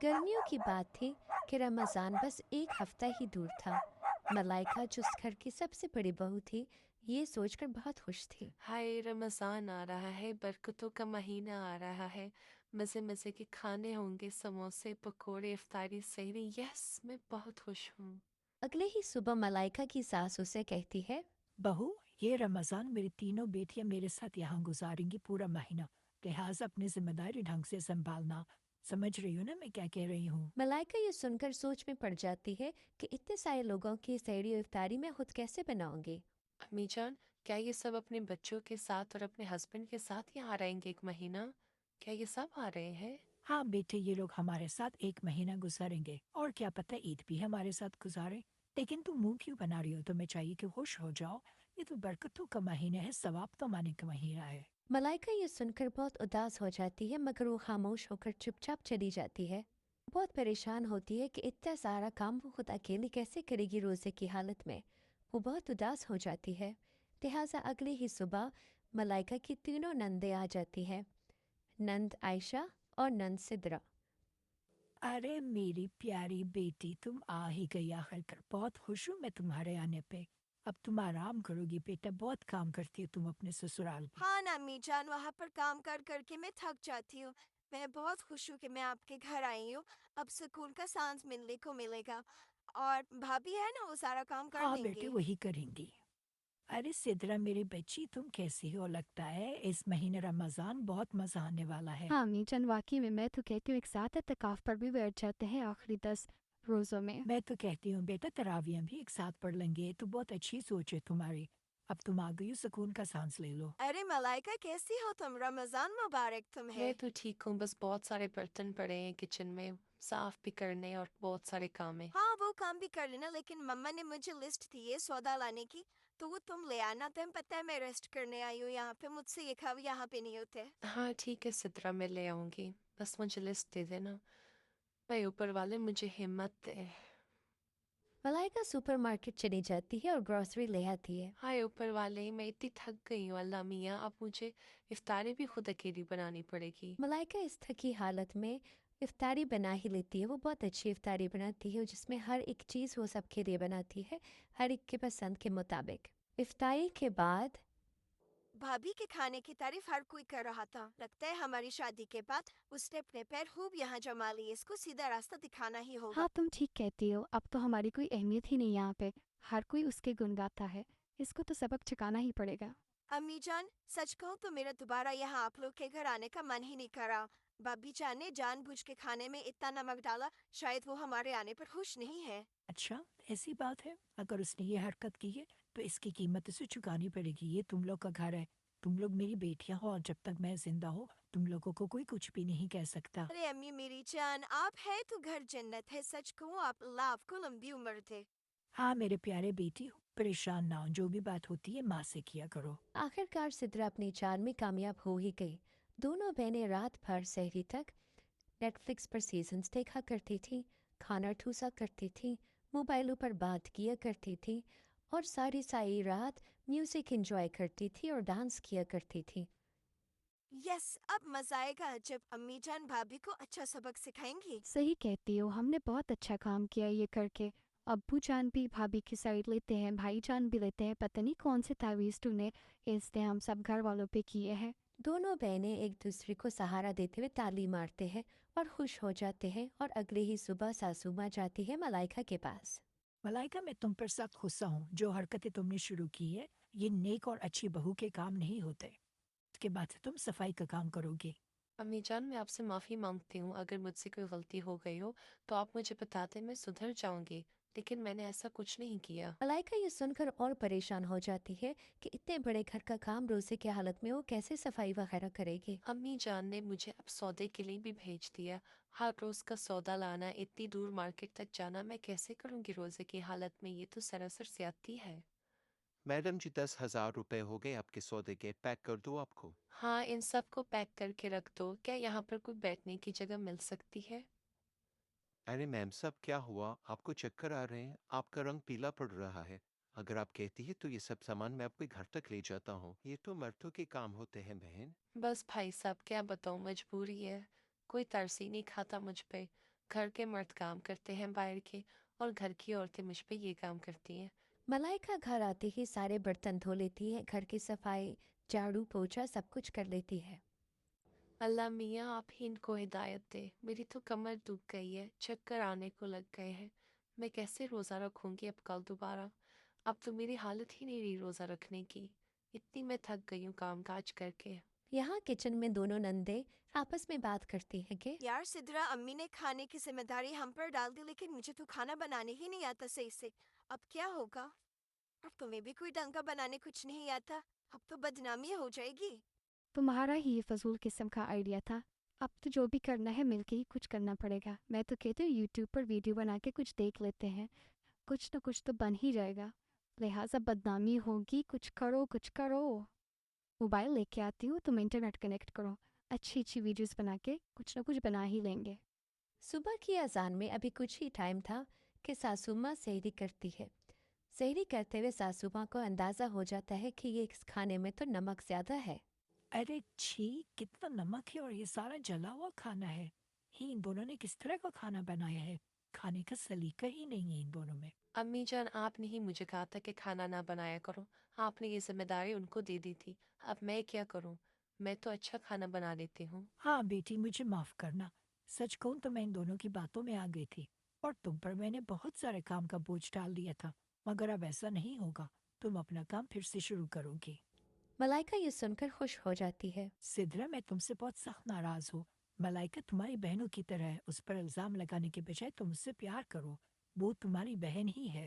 गर्मियों की बात थी कि रमज़ान बस एक हफ्ता ही दूर था। मलाइका जो उस घर की सबसे बड़ी बहू थी, ये सोचकर बहुत खुश थी। हाय रमज़ान आ रहा है, बरकतों का महीना आ रहा है। मज़े मज़े के खाने होंगे, समोसे पकोड़े इफ्तारी सहरी। यस, मैं बहुत खुश हूँ। अगले ही सुबह मलाइका की सास उसे कहती है। बहू, ये रमजान मेरी तीनों बेटियां मेरे साथ यहाँ गुजारेंगी पूरा महीना। लिहाजा अपनी जिम्मेदारी ढंग से संभालना। समझ रही हो ना मैं क्या कह रही हूँ? मलाइका ये सुनकर सोच में पड़ जाती है कि इतने सारे लोगों की सहरी और इफ्तारी मैं खुद कैसे बनाऊंगी। अम्मी जान, क्या ये सब अपने बच्चों के साथ और अपने हस्बैंड के साथ यहाँ रहेंगे एक महीना? क्या ये सब आ रहे हैं? हाँ बेटे, ये लोग हमारे साथ एक महीना गुजारेंगे और क्या पता ईद भी हमारे साथ गुजारे। लेकिन तुम मुंह क्यों बना रही हो? तुम्हें चाहिए कि खुश हो जाओ। ये तो बरकतों का महीना है, सवाब कमाने का महीना है। मलाइका ये सुनकर बहुत उदास हो जाती है, मगर वो खामोश होकर चुपचाप चली जाती है। बहुत परेशान होती है कि इतना सारा काम वो खुद अकेली कैसे करेगी रोज़े की हालत में। वो बहुत उदास हो जाती है। लिहाजा अगले ही सुबह मलाइका की तीनों नंदें आ जाती हैं, नंद आयशा और नंद सिद्रा। अरे मेरी प्यारी बेटी, तुम आ ही गई आखिरकार। बहुत खुश हूँ मैं तुम्हारे आने पे। अब तुम आराम करोगी बेटा, बहुत काम करती हो तुम अपने ससुराल में। हाँ ना अम्मी जान, वहाँ पर काम कर कर के मैं थक जाती हूँ। मैं बहुत खुश हूँ कि मैं आपके घर आई हूँ। अब सुकून का सांस मिलने को मिलेगा। और भाभी है ना, वो सारा काम कर हाँ बेटे, देंगे। वही करेंगी। अरे सिद्रा मेरी बच्ची, तुम कैसी हो? लगता है इस महीने रमजान बहुत मजा आने वाला है। हाँ मीचन, वाकई में मैं तो कहती हूँ एक साथ इत्तेकाफ पर भी बैठ जाते हैं आखिरी 10 रोज़ों में। मैं तो कहती हूँ बेटा, तरावियां भी एक साथ पढ़ लेंगे। ये तो बहुत अच्छी सोच है तुम्हारी। अब तुम आ गई हो, सुकून का सांस ले लो। अरे मलाइका, कैसी हो तुम? रमजान मुबारक मैं तुम्हें। तो ठीक हूँ, बस बहुत सारे बर्तन पड़े हैं किचन में, साफ भी करने और बहुत सारे काम है। हाँ, वो काम भी कर लेना, लेकिन मम्मा ने मुझे लिस्ट दी है सौदा लाने की। तो वो तुम ले आना। तुम्हें पता है मैं रेस्ट करने आई हूँ यहाँ पे, मुझसे ये खाओ, यहाँ पे नहीं होते। हाँ ठीक है सिद्रा, मैं ले आऊंगी। बस मुझे लिस्ट दे देना। भाई ऊपर वाले मुझे हिम्मत दे। मलाइका सुपरमार्केट चली जाती है और ग्रोसरी ले आती है। हाय ऊपर वाले, मैं इतनी थक गई हूँ अल्लाह मियाँ, अब मुझे इफ्तारी भी खुद अकेली बनानी पड़ेगी। मलाइका इस थकी हालत में इफ्तारी बना ही लेती है। वो बहुत अच्छी इफ्तारी बनाती है, जिसमें हर एक चीज़ वो सबके लिए बनाती है, हर एक के पसंद के मुताबिक। इफ्तारी के बाद भाभी के खाने की तारीफ हर कोई कर रहा था। लगता है हमारी शादी के बाद उसने अपने पैर खूब यहाँ जमा लिए। इसको सीधा रास्ता दिखाना ही होगा। हाँ तुम ठीक कहती हो, अब तो हमारी कोई अहमियत ही नहीं यहाँ पे। हर कोई उसके गुण गाता है। इसको तो सबक चुकाना ही पड़ेगा। अम्मी जान, सच कहूँ तो मेरा दोबारा यहाँ आप लोग के घर आने का मन ही नहीं करा। भाभी जान ने जानबूझ के खाने में इतना नमक डाला। शायद वो हमारे आने पर खुश नहीं है। अच्छा, ऐसी बात है? अगर उसने ये हरकत की है तो इसकी कीमत उसे चुकानी पड़ेगी। ये तुम लोग का घर है, तुम लोग मेरी बेटियां हो, और जब तक मैं जिंदा हूँ तुम लोगों को कोई कुछ भी नहीं कह सकता। अरे अम्मी मेरी जान, आप है तो घर जन्नत है। सच कहूँ, आप अल्लाह आपको लंबी उम्र दे। हाँ मेरे प्यारे बेटी, परेशान ना हो। जो भी बात होती है माँ से किया करो। आखिरकार सिद्रा अपनी चाल में कामयाब हो ही गई। दोनों बहनें रात भर सहरी तक नेटफ्लिक्स पर सीजन्स देखा करती थी, खाना ठूसा करती थी, मोबाइलों पर बात किया करती थी और सारी सारी रात म्यूजिक एंजॉय करती थी और डांस किया करती थी। यस, अब मजा आएगा जब अम्मी जान भाभी को अच्छा सबक सिखाएंगी। सही कहती हो, हमने बहुत अच्छा काम किया ये करके। अब्बू जान भी भाभी की साइड लेते हैं, भाई जान भी लेते हैं। पता नहीं कौन से तावीज़ तूने इसने हम सब घर वालों पे किए हैं। दोनों बहनें एक दूसरे को सहारा देते हुए ताली मारते हैं और खुश हो जाते हैं, और अगले ही सुबह सासू माँ जाती है मलाइका के पास। मलाइका, मैं तुम पर सख्त गुस्सा हूँ। जो हरकतें तुमने शुरू की है, ये नेक और अच्छी बहू के काम नहीं होते। इसके बाद से तुम सफाई का काम करोगे। अम्मी जान, मैं आपसे माफ़ी मांगती हूँ, अगर मुझसे कोई गलती हो गई हो तो आप मुझे बता दें, मैं सुधर जाऊंगी। लेकिन मैंने ऐसा कुछ नहीं किया। मलाइका ये सुनकर और परेशान हो जाती है कि इतने बड़े घर का काम रोज़े की हालत में वो कैसे सफाई वगैरह करेगी। अम्मी जान ने मुझे अब सौदे के लिए भी भेज दिया। हर रोज़ का सौदा लाना, इतनी दूर मार्केट तक जाना, मैं कैसे करूँगी रोज़े की हालत में? ये तो सरासर ज्यादती है। मैडम जी, 10,000 रुपए हो गए आपके सौदे के। पैक कर दूँ आपको? हाँ, इन सब को पैक करके रख दो। क्या यहाँ पर कोई बैठने की जगह मिल सकती है? अरे मैम साहब, क्या हुआ? आपको चक्कर आ रहे हैं? आपका रंग पीला पड़ रहा है। अगर आप कहती है तो ये सब सामान मैं आपके घर तक ले जाता हूँ। ये तो मर्दों के काम होते हैं बहन। बस भाई साहब, क्या बताऊँ, मजबूरी है। कोई तरस ही नहीं खाता मुझ पे। घर के मर्द काम करते हैं बाहर के, और घर की औरतें मुझ पे ये काम करती हैं। मलाइका घर आते ही सारे बर्तन धो लेती है, घर की सफाई, झाड़ू पोछा सब कुछ कर लेती है। अल्लाह मियाँ आप ही इनको हिदायत दे। मेरी तो कमर दुख गई है, चक्कर आने को लग गए हैं। मैं कैसे रोज़ा रखूंगी अब कल दोबारा? अब तो मेरी हालत ही नहीं रही रोज़ा रखने की। इतनी मैं थक गई हूँ काम काज करके। यहाँ किचन में दोनों नंदे आपस में बात करती हैं कि यार सिद्रा, अम्मी ने खाने की जिम्मेदारी हम पर डाल दी, लेकिन मुझे तो खाना बनाने ही नहीं आता सही से। अब क्या होगा? अब तुम्हें भी कोई ढंग का बनाने कुछ नहीं आता। अब तो बदनामी हो जाएगी। तुम्हारा ही ये फजूल किस्म का आइडिया था। अब तो जो भी करना है मिलके ही कुछ करना पड़ेगा। मैं तो कहती हूँ यूट्यूब पर वीडियो बना के कुछ देख लेते हैं, कुछ ना कुछ तो बन ही जाएगा। लिहाजा बदनामी होगी, कुछ करो कुछ करो। मोबाइल लेके आती हूँ, तुम इंटरनेट कनेक्ट करो, अच्छी अच्छी वीडियोस बना के कुछ ना कुछ बना ही लेंगे। सुबह की अजान में अभी कुछ ही टाइम था कि सासू माँ सहरी करती है। सहरी करते हुए सासू माँ को अंदाज़ा हो जाता है कि ये इस खाने में तो नमक ज़्यादा है। अरे छी, कितना नमक है और ये सारा जला हुआ खाना है। ही इन दोनों ने किस तरह का खाना बनाया है? खाने का सलीका ही नहीं है इन दोनों में। अम्मी जान, आपने ही मुझे कहा था कि खाना ना बनाया करो। आपने ये जिम्मेदारी उनको दे दी थी। अब मैं क्या करूँ? मैं तो अच्छा खाना बना लेती हूँ। हाँ बेटी, मुझे माफ करना। सच कहूँ तो मैं इन दोनों की बातों में आ गई थी और तुम पर मैंने बहुत सारे काम का बोझ डाल दिया था। मगर अब ऐसा नहीं होगा, तुम अपना काम फिर से शुरू करोगी। मलाइका ये सुनकर खुश हो जाती है। सिद्रा, मैं तुमसे बहुत सख्त नाराज हूँ। मलाइका तुम्हारी बहनों की तरह है, उस पर इल्जाम लगाने के बजाय तुम उससे प्यार करो। वो तुम्हारी बहन ही है।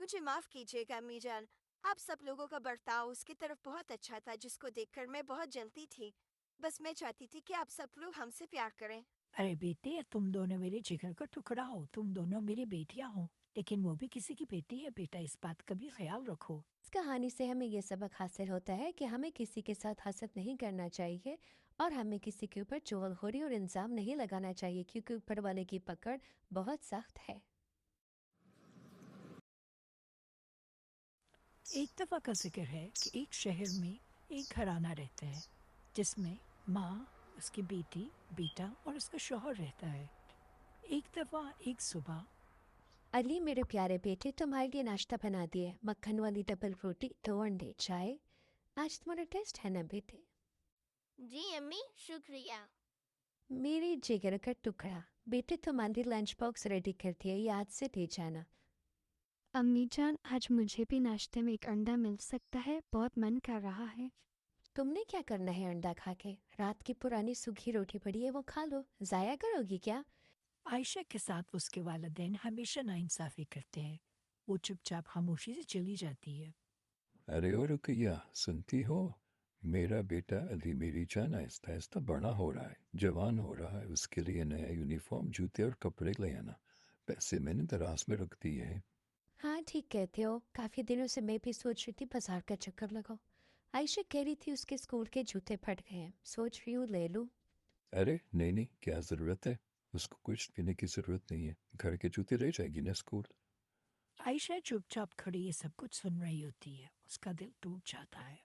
मुझे माफ कीजिएगा अम्मी जान। आप सब लोगों का बर्ताव उसकी तरफ बहुत अच्छा था, जिसको देखकर मैं बहुत जलती थी। बस मैं चाहती थी कि आप सब लोग हमसे प्यार करें। अरे बेटे, तुम दोनों मेरे जिगर का टुकड़ा हो, तुम दोनों मेरी बेटियां हो। लेकिन वो भी किसी की बेटी है बेटा, इस बात का भी ख्याल रखो। इस कहानी से हमें ये सबक हासिल होता है कि हमें किसी के साथ हसद नहीं करना चाहिए और हमें किसी के ऊपर चुगलखोरी और इल्ज़ाम नहीं लगाना चाहिए, क्योंकि ऊपर वाले की पकड़ बहुत सख्त है। एक दफा का जिक्र है कि एक शहर में एक घराना रहता है, जिसमें माँ, उसकी बेटी, बेटा और उसका शौहर रहता है। एक दफा एक सुबह अली मेरे प्यारे बेटे, तुम्हारे लिए नाश्ता बना दिए, मक्खन वाली डबल रोटी, 2 अंडे, चाय। आज तुम्हारा टेस्ट है ना बेटे? जी अम्मी, शुक्रिया। मेरी जिगर का टुकड़ा, बेटे तुम्हारी लंच बॉक्स रेडी कर दिया, याद से ले जाना। अम्मी जान, आज मुझे भी नाश्ते में एक अंडा मिल सकता है? बहुत मन कर रहा है। तुमने क्या करना है अंडा खा के? रात की पुरानी सूखी रोटी पड़ी है, वो खा लो, जाया करोगी क्या? आयशा के साथ उसके वालिदैन हमेशा नाइंसाफी करते हैं। वो चुपचाप खामोशी से चली जाती है। अरे ओ रुकैया, सुनती हो? मेरा बेटा अली मेरी जान आहिस्ता आहिस्ता बड़ा हो रहा है, जवान हो रहा है। उसके लिए नया यूनिफॉर्म, जूते और कपड़े ले आना। पैसे मैंने दराज में रख दिए हैं। हाँ ठीक कहते हो, काफ़ी दिनों से मैं भी सोच रही थी बाजार का चक्कर लगाओ। आयशा कह रही थी उसके स्कूल के जूते फट गए हैं, सोच रही हूँ ले लूँ। अरे नहीं नहीं, क्या ज़रूरत है? उसको कुछ पीने की ज़रूरत नहीं है। घर के जूते ले जाएगी ना स्कूल। आयशा चुपचाप खड़ी ये सब कुछ सुन रही होती है। उसका दिल टूट जाता है।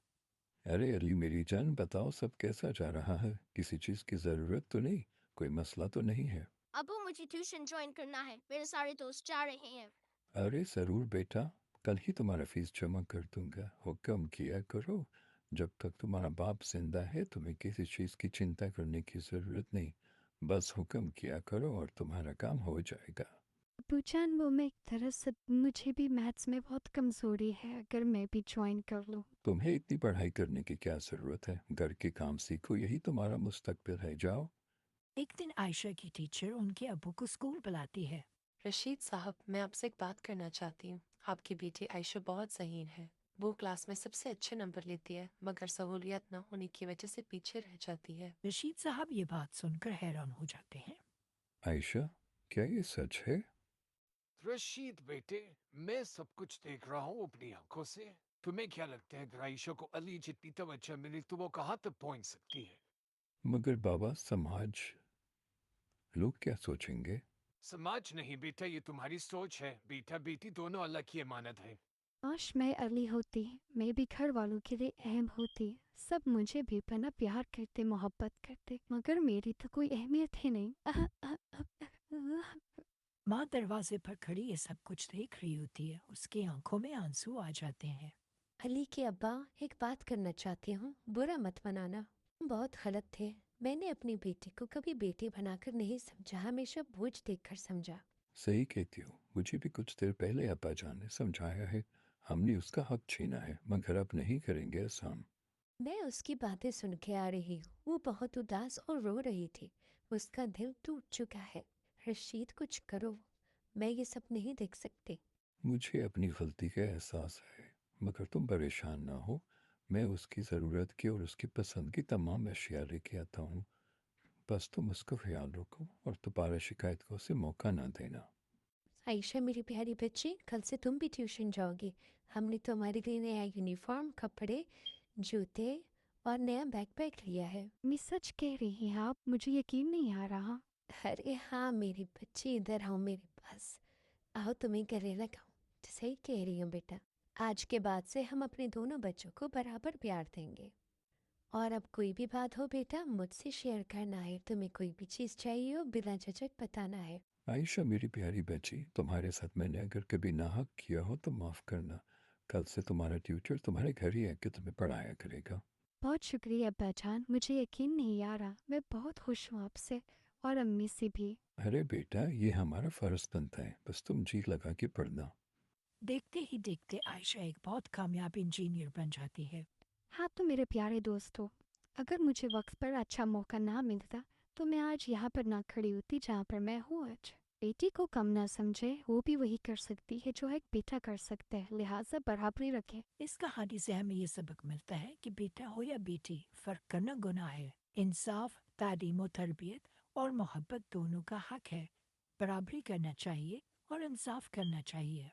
अरे अली मेरी जान, बताओ सब कैसा जा रहा है? किसी चीज़ की ज़रूरत तो नहीं? कोई मसला तो नहीं है? अबू, मुझे ट्यूशन ज्वाइन करना है, मेरे सारे दोस्त जा रहे हैं। अरे ज़रूर बेटा, कल ही तुम्हारा फीस जमा कर दूंगा। हुक्म किया करो। जब तक तुम्हारा बाप जिंदा है तुम्हें किसी चीज़ की चिंता करने की ज़रूरत नहीं। बस हुक्म किया करो और तुम्हारा काम हो जाएगा। अब्बू जान, वो मैं एक तरह से, मुझे भी मैथ्स में बहुत कमज़ोरी है, अगर मैं भी ज्वाइन कर लूँ। तुम्हें इतनी पढ़ाई करने की क्या ज़रूरत है? घर के काम सीखो, यही तुम्हारा मुस्तकबिल है। जाओ। एक दिन आयशा की टीचर उनके अब्बू को स्कूल बुलाती है। रशीद साहब, मैं आपसे एक बात करना चाहती हूँ। आपकी बेटी आयशा बहुत ज़हीन है। वो क्लास में सबसे अच्छे नंबर लेती है, मगर सहूलियत न होने की वजह से पीछे रह जाती है। रशीद साहब ये बात सुनकर हैरान हो जाते हैं। आयशा, क्या ये सच है? रशीद बेटे, मैं सब कुछ देख रहा हूँ अपनी आंखों से। तुम्हें क्या लगता है, अगर आयशा को अली जितनी तवज्जो मिली तो वो कहाँ तक पहुंच सकती है? मगर बाबा, समाज, लोग क्या सोचेंगे? समाज नहीं बेटा, ये तुम्हारी सोच है। बेटा बेटी दोनों अल्लाह की अमानत है। काश मैं अली होती, मैं भी घर वालों के लिए अहम होती, सब मुझे भी पना प्यार करते, मोहब्बत करते, मगर मेरी तो कोई अहमियत ही नहीं। माँ दरवाजे पर खड़ी ये सब कुछ देख रही होती है, उसकी आंखों में आंसू आ जाते हैं। अली के अब्बा, एक बात करना चाहती हूँ, बुरा मत मनाना। तुम बहुत गलत थे। मैंने अपनी बेटी को कभी बेटी बनाकर नहीं समझा, हमेशा बोझ देखकर समझा। सही कहती हो, मुझे भी कुछ देर पहले अब्बा जान ने समझाया है। हमने उसका हक छीना है, मगर अब नहीं करेंगे ऐसा हम। मैं उसकी बातें सुन के आ रही हूँ। वो बहुत उदास और रो रही थी। उसका दिल टूट चुका है। रशीद, कुछ करो। मैं ये सब नहीं देख सकती। मुझे अपनी गलती का एहसास है, मगर तुम परेशान ना हो। मैं उसकी ज़रूरत की और उसकी पसंद की तमाम अशिया लेके आता हूँ। बस तुम उसका ख्याल रखो और दोबारा शिकायत को उसे मौका ना देना। आयशा, मेरी प्यारी बच्ची, कल से तुम भी ट्यूशन जाओगी। हमने तुम्हारे लिए नया यूनिफॉर्म, कपड़े, जूते और नया बैकपैक लिया है। मैं सच कह रही हैं आप, मुझे यकीन नहीं आ रहा। अरे हाँ मेरी बच्ची, इधर आओ मेरे पास। आओ, तुम्हें गले लगाओ। सही कह रही हूँ बेटा। आज के बाद से हम अपने दोनों बच्चों को बराबर प्यार देंगे। और अब कोई भी बात हो बेटा, मुझसे शेयर करना है। तुम्हें कोई भी चीज़ चाहिए हो, बिना झिझक बताना है। आयशा मेरी प्यारी बच्ची, तुम्हारे साथ मैंने अगर कभी नाहक किया हो तो माफ़ करना। कल से तुम्हारा ट्यूटर तुम्हारे घर ही आके तुम्हें पढ़ाया करेगा। बहुत शुक्रिया अब्बाजान, मुझे यकीन नहीं आ रहा। मैं बहुत खुश हूँ आपसे और अम्मी से भी। अरे बेटा, ये हमारा फ़र्ज बनता है, बस तुम जी लगा के पढ़ना। देखते ही देखते आयशा एक बहुत कामयाब इंजीनियर बन जाती है। हाँ तो मेरे प्यारे दोस्तों, अगर मुझे वक्त पर अच्छा मौका ना मिलता तो मैं आज यहाँ पर ना खड़ी होती जहाँ पर मैं हूँ आज। बेटी को कम ना समझे, वो भी वही कर सकती है जो एक बेटा कर सकता है, लिहाजा बराबरी रखे। इस कहानी से हमें ये सबक मिलता है कि बेटा हो या बेटी, फर्क करना गुनाह है। इंसाफ, तालीम व तरबियत और मोहब्बत दोनों का हक है। बराबरी करना चाहिए और इंसाफ करना चाहिए।